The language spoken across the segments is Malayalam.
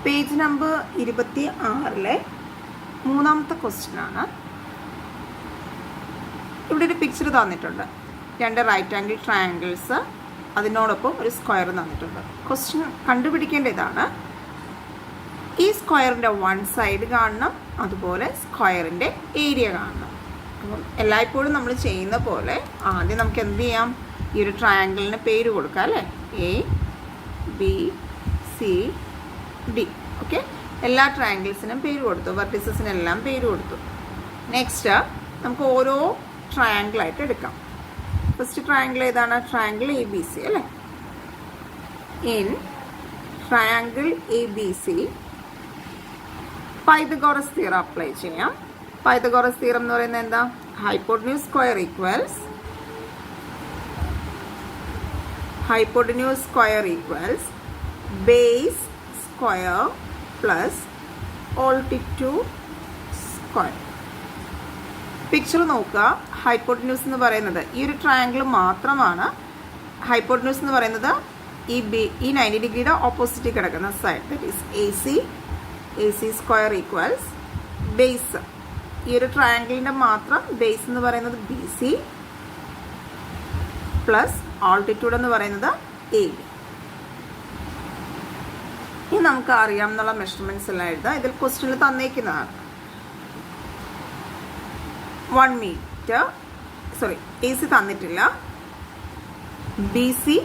പേജ് നമ്പർ 26 മൂന്നാമത്തെ ക്വസ്റ്റ്യൻ ആണ്. ഇവിടെ ഒരു പിക്ചർ തന്നിട്ടുണ്ട്. 2 റൈറ്റ് ആംഗിൾ ട്രയാങ്കിൾസ്, അതിനോടൊപ്പം ഒരു സ്ക്വയർ തന്നിട്ടുണ്ട്. ക്വസ്റ്റ്യൻ കണ്ടുപിടിക്കേണ്ട ഇതാണ്. ഈ സ്ക്വയറിൻ്റെ 1 സൈഡ് കാണണം, അതുപോലെ സ്ക്വയറിൻ്റെ ഏരിയ കാണണം. അപ്പം എല്ലായ്പ്പോഴും നമ്മൾ ചെയ്യുന്ന പോലെ ആദ്യം നമുക്ക് എന്ത് ചെയ്യാം, ഈ ഒരു ട്രയാങ്കിളിന് പേര് കൊടുക്കാം അല്ലേ. A B C D. Okay, എല്ലാ ട്രയാങ്കിൾസിനും പേര് കൊടുത്തു, വെർട്ടിസസിനെല്ലാം പേര് കൊടുത്തു. നെക്സ്റ്റ് നമുക്ക് ഓരോ ട്രയാങ്കിളായിട്ട് എടുക്കാം. ഫസ്റ്റ് ട്രയാങ്കിൾ ഏതാണ്? ട്രയാങ്കിൾ എ ബി സി അല്ലേ. In triangle A B C Pythagoras theorem apply ചെയ്യാം. പൈതഗോറസ് തിയറം എന്ന് പറയുന്നത് എന്താ? Hypotenuse square equals base square plus altitude square. Picture നോക്കുക. ഹൈപ്പോട്ടന്യൂസ് എന്ന് പറയുന്നത് ഈ ഒരു ട്രയാങ്കിൾ മാത്രമാണ്. ഹൈപ്പോട്ടന്യൂസ് എന്ന് പറയുന്നത് ഈ 90 ഡിഗ്രിയുടെ ഓപ്പോസിറ്റ് കിടക്കുന്ന side, that is A C square equals base. ഈ ഒരു ട്രയാങ്കിളിൻ്റെ മാത്രം ബേസ് എന്ന് പറയുന്നത് ബി സി പ്ലസ് ആൾട്ടിറ്റ്യൂഡ് എന്ന് പറയുന്നത് എ ബി. ഇനി നമുക്ക് അറിയാമെന്നുള്ള മെഷർമെൻറ്റ്സ് എല്ലാം എഴുതാം. ഇതിൽ ക്വസ്റ്റ്യനിൽ തന്നേക്കുന്നതാണ്. 1 മീറ്റർ, സോറി എ സി തന്നിട്ടില്ല. B C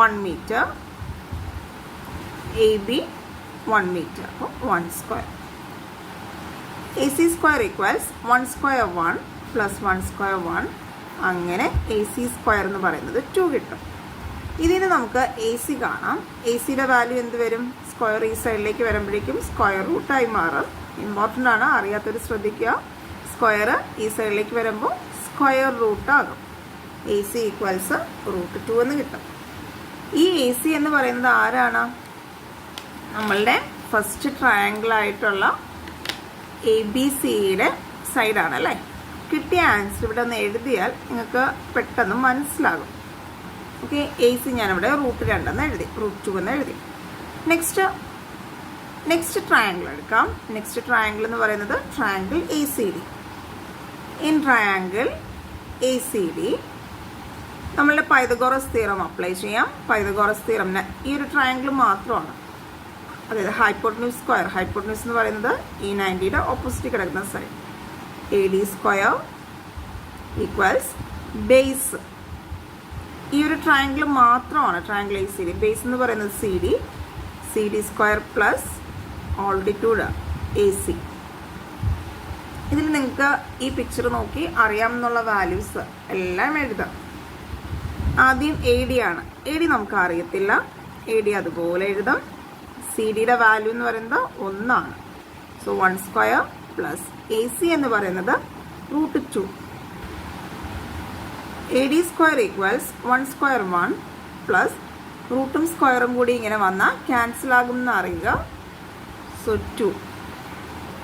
1 metre, A B 1 metre, അപ്പോൾ 1 square. A C square equals 1 square 1 plus 1 square 1. അങ്ങനെ എ സി സ്ക്വയർ എന്ന് പറയുന്നത് 2 കിട്ടും. ഇതിന് നമുക്ക് എ സി കാണാം. എ സിയുടെ വാല്യൂ എന്ത് വരും? സ്ക്വയർ ഈ സൈഡിലേക്ക് വരുമ്പോഴേക്കും സ്ക്വയർ റൂട്ടായി മാറും. ഇമ്പോർട്ടൻ്റ് ആണ്, അറിയാത്തൊരു ശ്രദ്ധിക്കുക. സ്ക്വയർ ഈ സൈഡിലേക്ക് വരുമ്പോൾ സ്ക്വയർ റൂട്ടാകും. എ സി ഈക്വൽസ് √2 എന്ന് കിട്ടും. ഈ എ സി എന്ന് പറയുന്നത് ആരാണ്? നമ്മളുടെ ഫസ്റ്റ് ട്രയാങ്കിളായിട്ടുള്ള എ ബി സിയുടെ സൈഡാണ് അല്ലേ. കിട്ടിയ ആൻസർ ഇവിടെ ഒന്ന് എഴുതിയാൽ നിങ്ങൾക്ക് പെട്ടെന്ന് മനസ്സിലാകും. ഓക്കെ, എ സി ഞാനിവിടെ √2 എന്ന് എഴുതി, √2 എന്ന് എഴുതി. നെക്സ്റ്റ് ട്രയാങ്കിൾ എടുക്കാം. നെക്സ്റ്റ് ട്രയാങ്കിൾ എന്ന് പറയുന്നത് triangle A C D. In triangle A C D നമ്മളുടെ പൈതഗോറസ് തിയറം അപ്ലൈ ചെയ്യാം. പൈതഗോറസ് തിയറം ഈ ഒരു ട്രയാങ്കിൾ മാത്രമാണ്. അതായത് ഹൈപ്പോട്ടന്യൂസ് സ്ക്വയർ, ഹൈപ്പോട്ടന്യൂസ് എന്ന് പറയുന്നത് ഈ 90യുടെ ഓപ്പോസിറ്റ് കിടക്കുന്ന side, A D square equals base. ഈ ഒരു ട്രയാങ്കിൾ മാത്രമാണ് triangle A C D. Base എന്ന് പറയുന്നത് C D square plus altitude A C. ഇതിൽ നിങ്ങൾക്ക് ഈ പിക്ചർ നോക്കി അറിയാമെന്നുള്ള വാല്യൂസ് എല്ലാം എഴുതാം. ആദ്യം എ ഡി ആണ്. എ ഡി നമുക്ക് അറിയത്തില്ല, എ ഡി അതുപോലെ എഴുതാം. സി ഡിയുടെ വാല്യൂ എന്ന് പറയുന്നത് 1 ആണ്. So 1 square plus A C എന്ന് പറയുന്നത് √2. A D square equals 1 square 1 plus റൂട്ടും സ്ക്വയറും കൂടി ഇങ്ങനെ വന്നാൽ ക്യാൻസൽ ആകുമെന്ന് അറിയുക. സോ 2.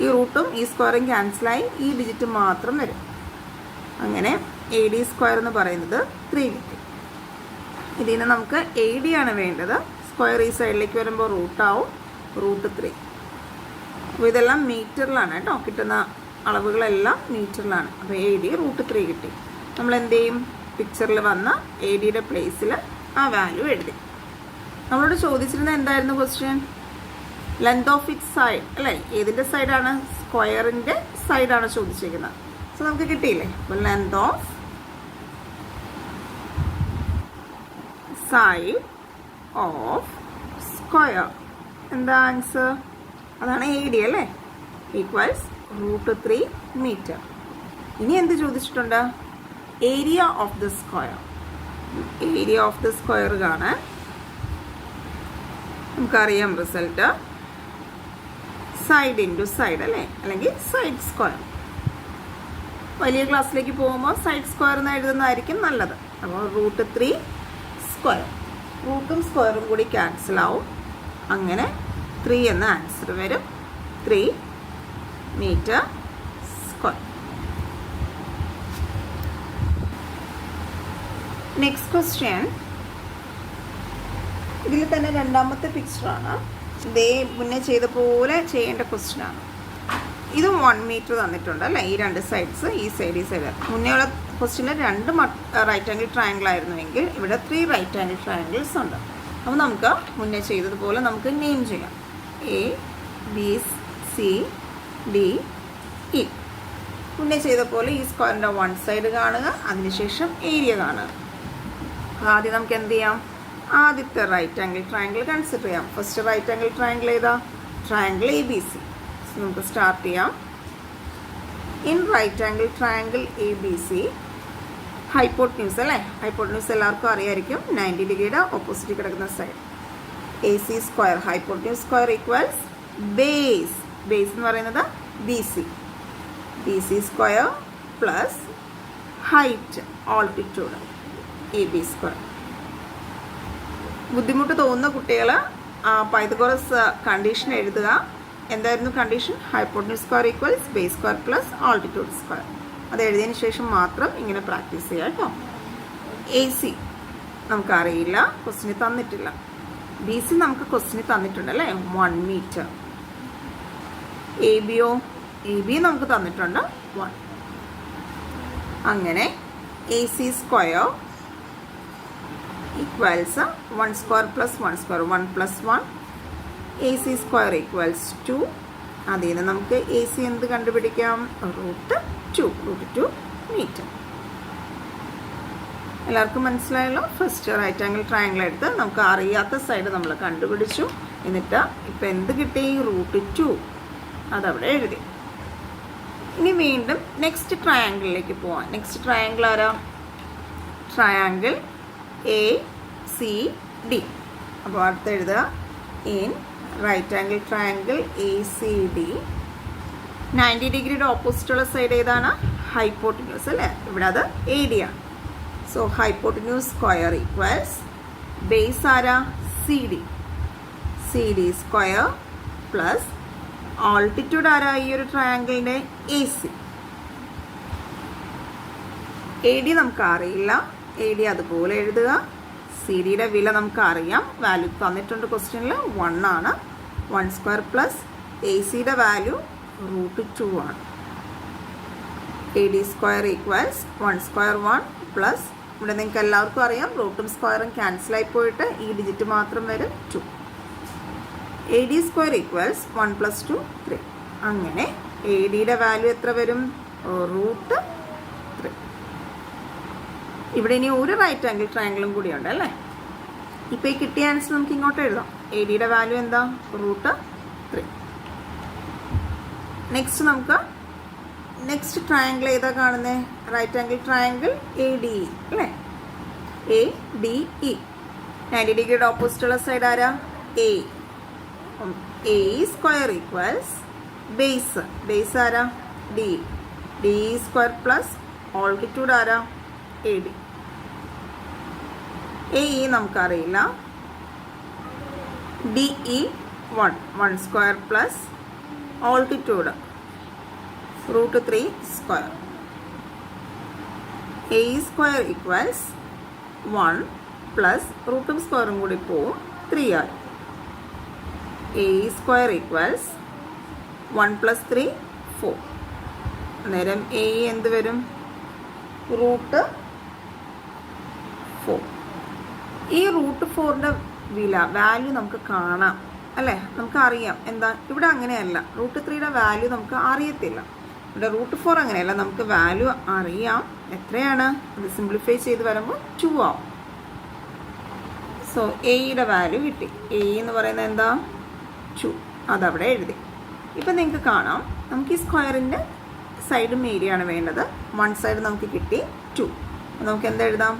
ഈ റൂട്ടും ഈ സ്ക്വയറും ക്യാൻസലായി ഈ ഡിജിറ്റ് മാത്രം വരും. അങ്ങനെ എ ഡി സ്ക്വയർ എന്ന് പറയുന്നത് 3 കിട്ടി. ഇതിന് നമുക്ക് എ ഡി ആണ് വേണ്ടത്. സ്ക്വയർ ഈ സൈഡിലേക്ക് വരുമ്പോൾ റൂട്ടാവും, √3. അപ്പോൾ ഇതെല്ലാം മീറ്ററിലാണ് കേട്ടോ, കിട്ടുന്ന അളവുകളെല്ലാം മീറ്ററിലാണ്. അപ്പോൾ എ ഡി √3 കിട്ടി. നമ്മൾ എന്ത് ചെയ്യും? പിക്ചറിൽ വന്ന എ ഡിയുടെ പ്ലേസിൽ ആ വാല്യൂ എഴുതി. നമ്മളോട് ചോദിച്ചിരുന്നത് എന്തായിരുന്നു question? Length of it side അല്ലേ. ഏതിൻ്റെ സൈഡാണ്? സ്ക്വയറിൻ്റെ സൈഡാണ് ചോദിച്ചിരിക്കുന്നത്. സോ നമുക്ക് കിട്ടിയില്ലേ. അപ്പോൾ length of side of square എന്താ ആൻസർ? അതാണ് എ ഡി അല്ലേ, ഈക്വൽസ് √3 മീറ്റർ. ഇനി എന്ത് ചോദിച്ചിട്ടുണ്ട്? Area of the square. Area of the square കാണാൻ നമുക്കറിയാം റിസൾട്ട് സൈഡ് ഇൻറ്റു സൈഡ് അല്ലേ, അല്ലെങ്കിൽ സൈഡ് സ്ക്വയർ. വലിയ ക്ലാസ്സിലേക്ക് പോകുമ്പോൾ സൈഡ് സ്ക്വയർ എന്ന് എഴുതുന്നതായിരിക്കും നല്ലത്. അപ്പോൾ √3 സ്ക്വയർ, റൂട്ടും സ്ക്വയറും കൂടി ക്യാൻസൽ ആവും. അങ്ങനെ 3 എന്ന ആൻസർ വരും. 3 മീറ്റർ സ്ക്വയർ. നെക്സ്റ്റ് ക്വസ്റ്റ്യൻ ഇതിൽ തന്നെ രണ്ടാമത്തെ പിക്ചറാണ്. ഇതേ മുന്നേ ചെയ്ത പോലെ ചെയ്യേണ്ട ക്വസ്റ്റ്യനാണ്. ഇതും 1 മീറ്റർ തന്നിട്ടുണ്ട് അല്ലേ, ഈ രണ്ട് സൈഡ്സ്, ഈ സൈഡ് ഈ സൈഡ്. മുന്നേ ഉള്ള ക്വസ്റ്റ്യനിൽ 2 റൈറ്റ് ആംഗിൾ ട്രയാങ്കിൾ ആയിരുന്നുവെങ്കിൽ ഇവിടെ 3 റൈറ്റ് ആംഗിൾ ട്രയാങ്കിൾസ് ഉണ്ട്. അപ്പോൾ നമുക്ക് മുന്നേ ചെയ്തതുപോലെ നമുക്ക് നെയിം ചെയ്യാം. A B C D E. മുന്നേ ചെയ്ത പോലെ ഈ സ്ക്വയറിൻ്റെ 1 സൈഡ് കാണുക, അതിനുശേഷം ഏരിയ കാണുക. ആദ്യം നമുക്ക് എന്ത് ചെയ്യാം, ആദ്യത്തെ റൈറ്റ് ആംഗിൾ ട്രയാങ്കിൾ കൺസിഡർ ചെയ്യാം. ഫസ്റ്റ് റൈറ്റ് ആംഗിൾ ട്രയാങ്കിൾ ഏതാ, ട്രയാങ്കിൾ എ ബി സി. നമുക്ക് സ്റ്റാർട്ട് ചെയ്യാം. In right angle triangle A B C, hypotenuse അല്ലേ, ഹൈപ്പോട്ടന്യൂസ് എല്ലാവർക്കും അറിയായിരിക്കും, 90 ഡിഗ്രിയുടെ ഓപ്പോസിറ്റ് കിടക്കുന്ന side. A C square hypotenuse square equals base. Base എന്ന് പറയുന്നത് B C. B C square plus height altitude A B square. ബുദ്ധിമുട്ട് തോന്നുന്ന കുട്ടികൾ പൈതഗോറസ് കണ്ടീഷൻ എഴുതുക. എന്തായിരുന്നു condition? Hypotenuse square equals base square plus altitude square. അത് എഴുതിയതിന് ശേഷം മാത്രം ഇങ്ങനെ പ്രാക്ടീസ് ചെയ്യുക കേട്ടോ. എ സി നമുക്കറിയില്ല, ക്വസ്റ്റിന് തന്നിട്ടില്ല. ബി സി നമുക്ക് ക്വസ്റ്റിന് തന്നിട്ടുണ്ടല്ലേ, 1 മീറ്റർ. എ ബിയോ, എ ബി നമുക്ക് തന്നിട്ടുണ്ട് 1. അങ്ങനെ A C square equals 1 square plus 1 square, 1 plus 1. A C square equals 2. അതിൽ നിന്ന് നമുക്ക് എ സി എന്ത് കണ്ടുപിടിക്കാം? √2 മീറ്റർ. എല്ലാവർക്കും മനസ്സിലായല്ലോ. ഫസ്റ്റ് റൈറ്റ് ആംഗിൾ ട്രയാങ്കിൾ എടുത്ത് നമുക്ക് അറിയാത്ത സൈഡ് നമ്മൾ കണ്ടുപിടിച്ചു. എന്നിട്ട് ഇപ്പം എന്ത് കിട്ടി? √2. അതവിടെ എഴുതി. ഇനി വീണ്ടും നെക്സ്റ്റ് ട്രയാങ്കിളിലേക്ക് പോവാം. നെക്സ്റ്റ് ട്രയാങ്കിൾ ആരാ? Triangle A C D. അപ്പോൾ അടുത്ത് എഴുതുക. In right angle triangle A C D, 90 ഡിഗ്രിയുടെ ഓപ്പോസിറ്റുള്ള സൈഡ് ഏതാണ്? ഹൈപ്പോട്ടന്യൂസ് അല്ലേ, ഇവിടെ അത് എ ഡി ആണ്. So hypotenuse square equals base ആരാ? C D. C D square plus altitude ആരാ ഈ ഒരു ട്രയാങ്കിളിൻ്റെ? A C. എ ഡി നമുക്ക് അറിയില്ല, എ ഡി അതുപോലെ എഴുതുക. സി ഡിയുടെ വില നമുക്ക് അറിയാം, വാല്യൂ തന്നിട്ടുണ്ട് ക്വസ്റ്റ്യനിൽ, 1 ആണ്. 1 സ്ക്വയർ പ്ലസ് എ സിയുടെ വാല്യൂ √2 ആണ്. A D square equals 1 square 1 plus, ഇവിടെ നിങ്ങൾക്ക് എല്ലാവർക്കും അറിയാം റൂട്ടും സ്ക്വയറും ക്യാൻസലായി പോയിട്ട് ഈ ഡിജിറ്റ് മാത്രം വരും 2. A D square equals 1 plus 2 3. അങ്ങനെ എ ഡിയുടെ വാല്യൂ എത്ര വരും? √3. ഇവിടെ ഇനി ഒരു റൈറ്റ് ആംഗിൾ ട്രയാങ്കിളും കൂടിയുണ്ട് അല്ലേ. ഇപ്പോൾ ഈ കിട്ടിയ ആൻസർ നമുക്ക് ഇങ്ങോട്ട് എഴുതാം. എ ഡിയുടെ വാല്യൂ എന്താ? √3. നെക്സ്റ്റ് നമുക്ക് നെക്സ്റ്റ് ട്രയാങ്കിൾ ഏതാ കാണുന്നത്? Right angle triangle A D E അല്ലേ. എ ഡി ഇ 90 ഡിഗ്രിയുടെ ഓപ്പോസിറ്റുള്ള സൈഡ് ആരാ? A. A square equals base. Base ആരാ? D. D square plus altitude ആരാ? A D. എ ഇ നമുക്കറിയില്ല. D E 1 square plus altitude √3 square. A square equals 1 plus റൂട്ടും സ്ക്വയറും കൂടി പോവും 3 ആയി. A square equals 1 plus 3 4. അന്നേരം എ എന്ത് വരും? √4. ഈ √4ൻ്റെ വാല്യൂ നമുക്ക് കാണാം അല്ലേ, നമുക്കറിയാം. എന്താ ഇവിടെ അങ്ങനെയല്ല, √3യുടെ വാല്യൂ നമുക്ക് അറിയത്തില്ല. ഇവിടെ √4 അങ്ങനെയല്ല, നമുക്ക് വാല്യൂ അറിയാം. എത്രയാണ്? അത് സിംപ്ലിഫൈ ചെയ്ത് വരുമ്പോൾ 2 ആവും. സോ എയുടെ വാല്യൂ കിട്ടി. എ എന്ന് പറയുന്നത് എന്താ? 2. അതവിടെ എഴുതി. ഇപ്പം നിങ്ങൾക്ക് കാണാം, നമുക്ക് ഈ സ്ക്വയറിൻ്റെ സൈഡും ഏരിയ ആണ് വേണ്ടത്. 1 സൈഡ് നമുക്ക് കിട്ടി 2. നമുക്ക് എന്താ എഴുതാം?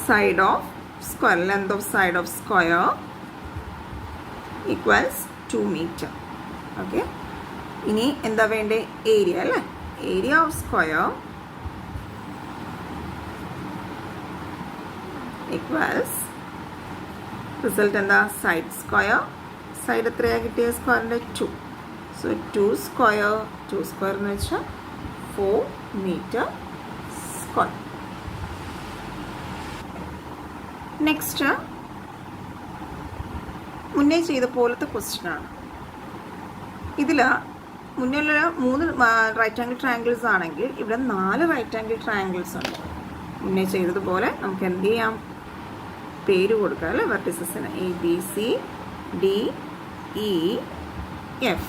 Side of square, length of side of square equals 2 metre. Okay, ഇനി എന്താ വേണ്ടേ? ഏരിയ അല്ലേ. Area of square equals, result എന്താ? Side square. സൈഡ് എത്രയാണ് കിട്ടിയ സ്ക്വയറിൻ്റെ? 2. സോ 2 സ്ക്വയർ എന്ന് വെച്ചാൽ 4 മീറ്റർ സ്ക്വയർ. നെക്സ്റ്റ് മുന്നേ ചെയ്ത പോലത്തെ ക്വസ്റ്റ്യനാണ്. ഇതിൽ മുന്നിലുള്ള 3 റൈറ്റ് ആംഗിൾ ട്രയാങ്കിൾസ് ആണെങ്കിൽ ഇവിടെ 4 റൈറ്റ് ആംഗിൾ ട്രയാങ്കിൾസ് ഉണ്ട്. മുന്നേ ചെയ്തതുപോലെ നമുക്ക് എന്ത് ചെയ്യാം, പേര് കൊടുക്കാം അല്ലേ വെർട്ടിസസിന്. ABC, DEF.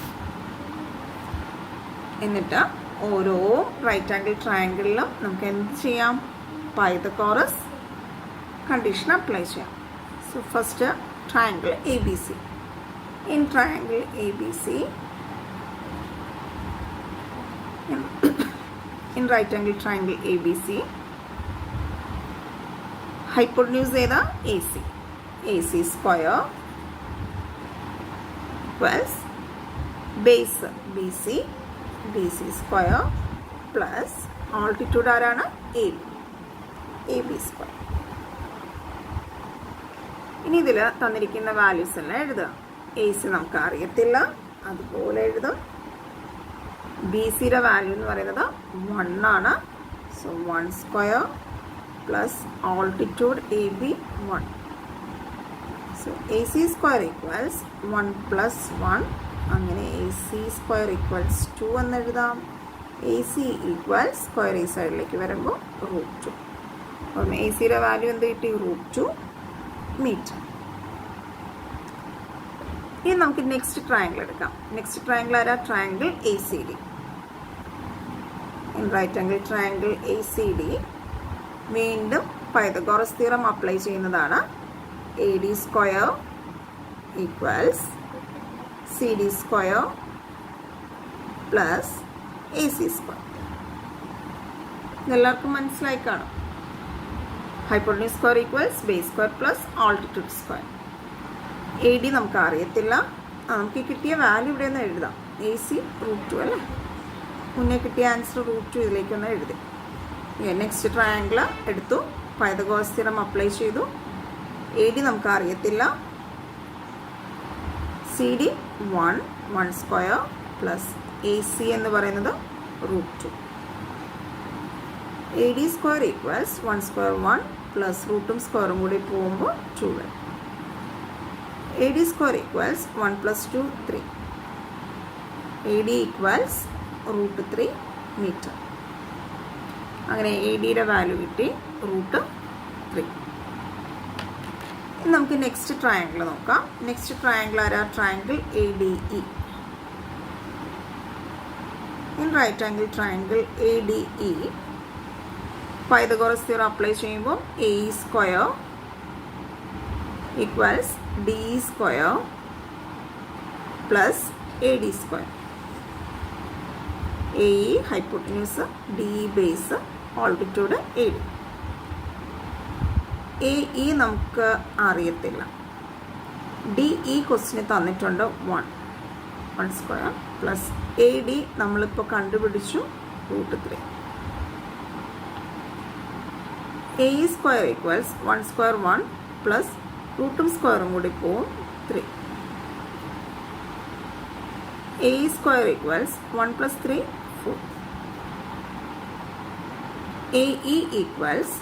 എന്നിട്ട് ഓരോ റൈറ്റ് ആംഗിൾ ട്രയാങ്കിളിലും നമുക്ക് എന്ത് ചെയ്യാം, പൈതഗോറസ് കണ്ടീഷൻ അപ്ലൈ ചെയ്യാം. So first triangle ABC. In triangle ABC, in right angle triangle ABC, hypotenuse ഏതാ, AC. AC square equals base BC, BC square plus altitude ആരാണ്, AB, AB square. ഇനി ഇതിൽ തന്നിരിക്കുന്ന വാല്യൂസ് എല്ലാം എഴുതുക. എ സി നമുക്ക് അറിയത്തില്ല, അതുപോലെ എഴുതും. ബി സിയുടെ വാല്യൂ എന്ന് പറയുന്നത് 1 ആണ്. So 1 square plus altitude A B 1. So A C square equals 1 plus 1. അങ്ങനെ എ സി സ്ക്വയർ ഈക്വൽസ് 2 എന്ന് എഴുതാം. എ സി ഈക്വൽസ് സ്ക്വയർ ഈ സൈഡിലേക്ക് വരുമ്പോൾ √2. അപ്പം എ സിയുടെ വാല്യൂ എന്ത് കിട്ടി, √2 മീറ്റർ. ഇനി നമുക്ക് നെക്സ്റ്റ് ട്രയാങ്കിൾ എടുക്കാം. നെക്സ്റ്റ് ട്രയാങ്കിൾ ആരാ, triangle A C D. In right angle triangle A C D വീണ്ടും പൈതഗോറസ് തിയറം അപ്ലൈ ചെയ്യുന്നതാണ്. A D square equals C D square plus A C square. ഇതെല്ലാവർക്കും മനസ്സിലായി കാണും. Hypotenuse square equals base square plus altitude square. A D നമുക്ക് അറിയത്തില്ല, നമുക്ക് കിട്ടിയ വാല്യൂ ഇവിടെ ഒന്ന് എഴുതാം. എ സി √2 അല്ലേ, മുന്നേ കിട്ടിയ ആൻസർ √2 ഇതിലേക്കൊന്ന് എഴുതി. നെക്സ്റ്റ് ട്രയാങ്കിൾ എടുത്തു, പൈതഗോറസ് തിയറം അപ്ലൈ ചെയ്തു. എ ഡി നമുക്ക് അറിയത്തില്ല. C D 1 square plus A C എന്ന് പറയുന്നത് √2. A D square equals 1 square 1 plus √ഉം സ്ക്വയറും കൂടി പോകുമ്പോൾ 2 വരും. A D square equals 1 plus 2 3. A D equals √3 metre. അങ്ങനെ എ ഡിയുടെ വാല്യൂ കിട്ടി √3. ഇനി നമുക്ക് നെക്സ്റ്റ് ട്രയാങ്കിൾ നോക്കാം. നെക്സ്റ്റ് ട്രയാങ്കിൾ ആരാ, triangle A D E. In right angle triangle A D E Pythagoras theorem apply ചെയ്യുമ്പോൾ A square equals D square plus A D square. A hypotenuse, D base, altitude A D. A E നമുക്ക് അറിയത്തില്ല. ഡി ഇ ക്വസ്റ്റിന് തന്നിട്ടുണ്ട് 1 സ്ക്വയർ പ്ലസ് എ ഡി നമ്മളിപ്പോൾ കണ്ടുപിടിച്ചു √3. A square equals 1 square 1 plus √ഉം സ്ക്വയറും കൂടി പോവും 3. A square equals 1 plus 3 4. A E equals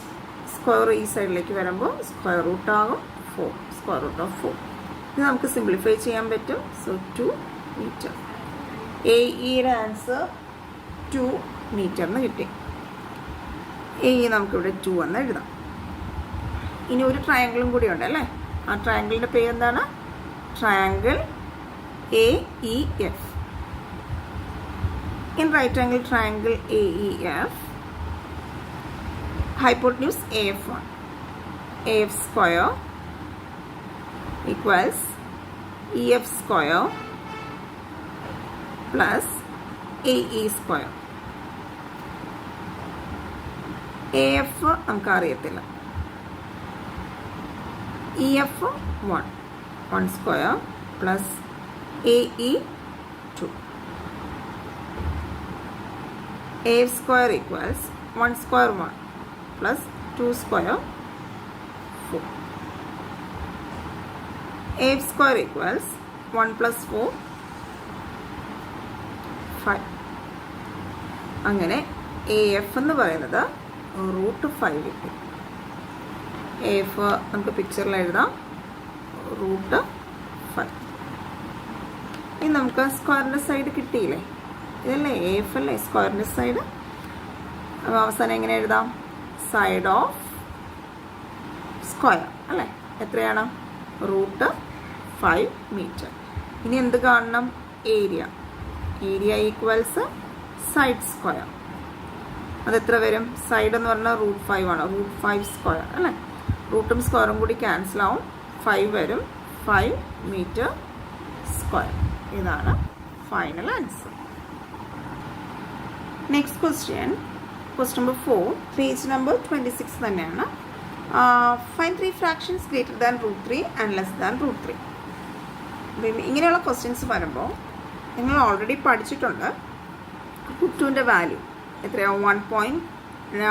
square ഈ സൈഡിലേക്ക് വരുമ്പോൾ സ്ക്വയർ റൂട്ട് ആകും 4, സ്ക്വയർ റൂട്ട് ഓഫ് 4. ഇത് നമുക്ക് സിംപ്ലിഫൈ ചെയ്യാൻ പറ്റും. So 2 metre. എ ഇയുടെ ആൻസർ 2 മീറ്റർ എന്ന് കിട്ടി. എ നമുക്കിവിടെ 2 എന്ന് എഴുതാം. ഇനി ഒരു ട്രയാങ്കിളും കൂടി ഉണ്ട് അല്ലേ. ആ ട്രയാങ്കിളിൻ്റെ പേര് എന്താണ്, triangle A E F. In right angle triangle A E F hypotenuse AF1. AF square equals EF square plus AE square. AF നമുക്ക് അറിയത്തില്ല. EF 1 square plus AE 2. AF square equals 1 square 1 plus 2 square 4. AF square equals 1 plus 4 5. അങ്ങനെ AF എന്ന് പറയുന്നത് √5 കിട്ടി. AF നമുക്ക് പിക്ചറിൽ എഴുതാം √5. ഇനി നമുക്ക് സ്ക്വയറിൻ്റെ സൈഡ് കിട്ടിയില്ലേ, ഇതല്ലേ AF അല്ലേ സ്ക്വയറിൻ്റെ സൈഡ്. അപ്പോൾ അവസാനം എങ്ങനെ എഴുതാം? സൈഡ് ഓഫ് സ്ക്വയർ അല്ലേ, എത്രയാണ്? √5 മീറ്റർ. ഇനി എന്ത് കാണണം? Area. Area equals side square. അതെത്ര വരും? സൈഡ് എന്ന് പറഞ്ഞാൽ √5 ആണ്, √5 സ്ക്വയർ അല്ലേ. റൂട്ടും സ്ക്വയറും കൂടി ക്യാൻസൽ ആവും, 5 വരും, 5 മീറ്റർ സ്ക്വയർ. ഇതാണ് final answer. Next question number 4, page number 26 തന്നെയാണ്. Find 3 fractions greater than √3 and less than √3. ഇങ്ങനെയുള്ള ക്വസ്റ്റ്യൻസ് വരുമ്പോൾ നിങ്ങൾ ഓൾറെഡി പഠിച്ചിട്ടുണ്ട് √2ൻ്റെ വാല്യൂ എത്രയാവും? 1.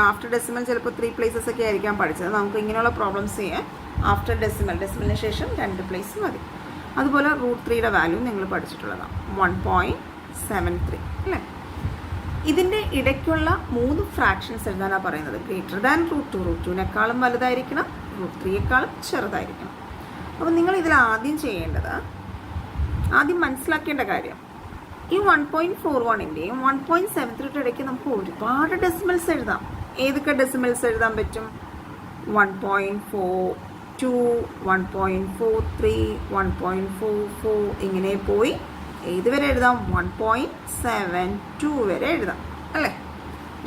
ആഫ്റ്റർ ഡെസിമൽ ചിലപ്പോൾ 3 പ്ലേസസ് ഒക്കെ ആയിരിക്കാം പഠിച്ചത്. നമുക്ക് ഇങ്ങനെയുള്ള പ്രോബ്ലംസ് ചെയ്യാൻ ആഫ്റ്റർ ഡെസിമലിന് ശേഷം 2 പ്ലേസ് മതി. അതുപോലെ √3യുടെ വാല്യൂ നിങ്ങൾ പഠിച്ചിട്ടുള്ളതാണ് 1.73 അല്ലേ. ഇതിൻ്റെ ഇടയ്ക്കുള്ള 3 ഫ്രാക്ഷൻസ് എഴുതാനാണ് പറയുന്നത്. ഗ്രേറ്റർ ദാൻ √2, √2നെക്കാളും വലുതായിരിക്കണം, √3യേക്കാളും ചെറുതായിരിക്കണം. അപ്പോൾ നിങ്ങൾ ഇതിൽ ആദ്യം മനസ്സിലാക്കേണ്ട കാര്യം, ഈ 1.41ൻ്റെയും 1.73യുടെ ഇടയ്ക്ക് നമുക്ക് ഒരുപാട് ഡെസിമൽസ് എഴുതാം. ഏതൊക്കെ ഡെസിമൽസ് എഴുതാൻ പറ്റും? 1.42, 1.43, 1.44 ഇങ്ങനെ പോയി ഏതുവരെ എഴുതാം? 1.72 വരെ എഴുതാം അല്ലേ.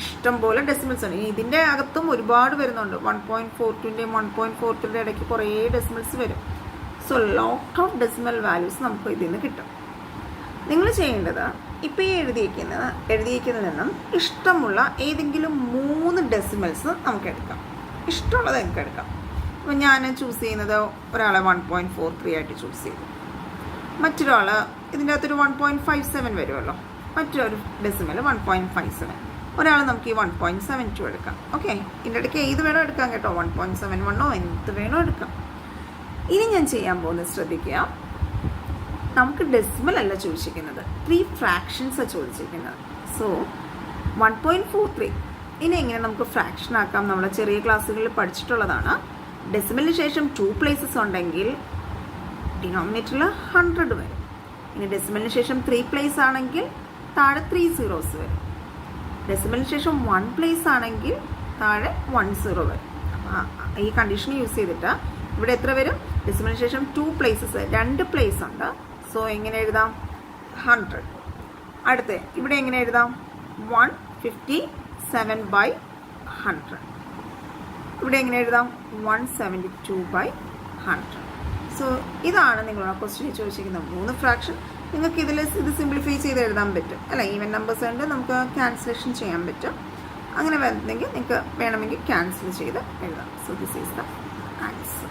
ഇഷ്ടം പോലെ ഡെസിമൽസ് ഉണ്ട്. ഇതിൻ്റെ അകത്തും ഒരുപാട് വരുന്നുണ്ട്. 1.42ൻ്റെയും 1.43യുടെ ഇടയ്ക്ക് കുറേ ഡെസിമൽസ് വരും. So lot of decimal values നമുക്ക് ഇതിൽ നിന്ന് കിട്ടും. നിങ്ങൾ ചെയ്യേണ്ടത് ഇപ്പോൾ ഈ എഴുതിയിരിക്കുന്നതിൽ നിന്നും ഇഷ്ടമുള്ള ഏതെങ്കിലും 3 ഡെസിമൽസ് നമുക്ക് എടുക്കാം. ഇഷ്ടമുള്ളത് നമുക്ക് എടുക്കാം. അപ്പോൾ ഞാൻ ചൂസ് ചെയ്യുന്നത് ഒരാളെ 1.43 ആയിട്ട് ചൂസ് ചെയ്തു. മറ്റൊരാൾ ഇതിൻ്റെ അകത്തൊരു 1.57 വരുമല്ലോ, മറ്റൊരു ഡെസിമൽ 1.57. ഒരാൾ നമുക്ക് ഈ 1.72 എടുക്കാം. ഓക്കെ, ഇതിൻ്റെ ഇടയ്ക്ക് ഏത് വേണോ എടുക്കാം കേട്ടോ, 1.71 എന്ത് വേണോ എടുക്കാം. ഇനി ഞാൻ ചെയ്യാൻ പോകുന്നത് ശ്രദ്ധിക്കുക, നമുക്ക് ഡെസിമൽ അല്ല ചോദിച്ചിരിക്കുന്നത്, 3 ഫ്രാക്ഷൻസാണ് ചോദിച്ചിരിക്കുന്നത്. സോ 1.43 ഇനി എങ്ങനെ നമുക്ക് ഫ്രാക്ഷൻ ആക്കാം? നമ്മൾ ചെറിയ ക്ലാസ്സുകളിൽ പഠിച്ചിട്ടുള്ളതാണ്. ഡെസിമലിന് ശേഷം 2 പ്ലേസസ് ഉണ്ടെങ്കിൽ ഡിനോമിനേറ്ററിൽ 100 വരും. ഇനി ഡെസിമലിന് ശേഷം 3 പ്ലേസ് ആണെങ്കിൽ താഴെ 3 സീറോസ് വരും. ഡെസിമലിന് ശേഷം 1 പ്ലേസ് ആണെങ്കിൽ താഴെ 1 സീറോ വരും. ഈ കണ്ടീഷൻ യൂസ് ചെയ്തിട്ട് ഇവിടെ എത്ര വരും? ഡെസിമലിന് ശേഷം 2 പ്ലേസസ്, 2 പ്ലേസ് ഉണ്ട്. സോ എങ്ങനെ എഴുതാം? 100. അടുത്ത് ഇവിടെ എങ്ങനെ എഴുതാം? 157/100. ഇവിടെ എങ്ങനെ എഴുതാം? 172/100. സോ ഇതാണ് നിങ്ങളുടെ ക്വസ്റ്റ്യനിൽ ചോദിച്ചിരിക്കുന്ന 3 ഫ്രാക്ഷൻ. നിങ്ങൾക്ക് ഇത് സിംപ്ലിഫൈ ചെയ്ത് എഴുതാൻ പറ്റും അല്ല. ഈവൻ നമ്പേഴ്സ് ഉണ്ട്, നമുക്ക് ക്യാൻസലേഷൻ ചെയ്യാൻ പറ്റും. അങ്ങനെ വരുന്നെങ്കിൽ നിങ്ങൾക്ക് വേണമെങ്കിൽ ക്യാൻസൽ ചെയ്ത് എഴുതാം. So this is the answer.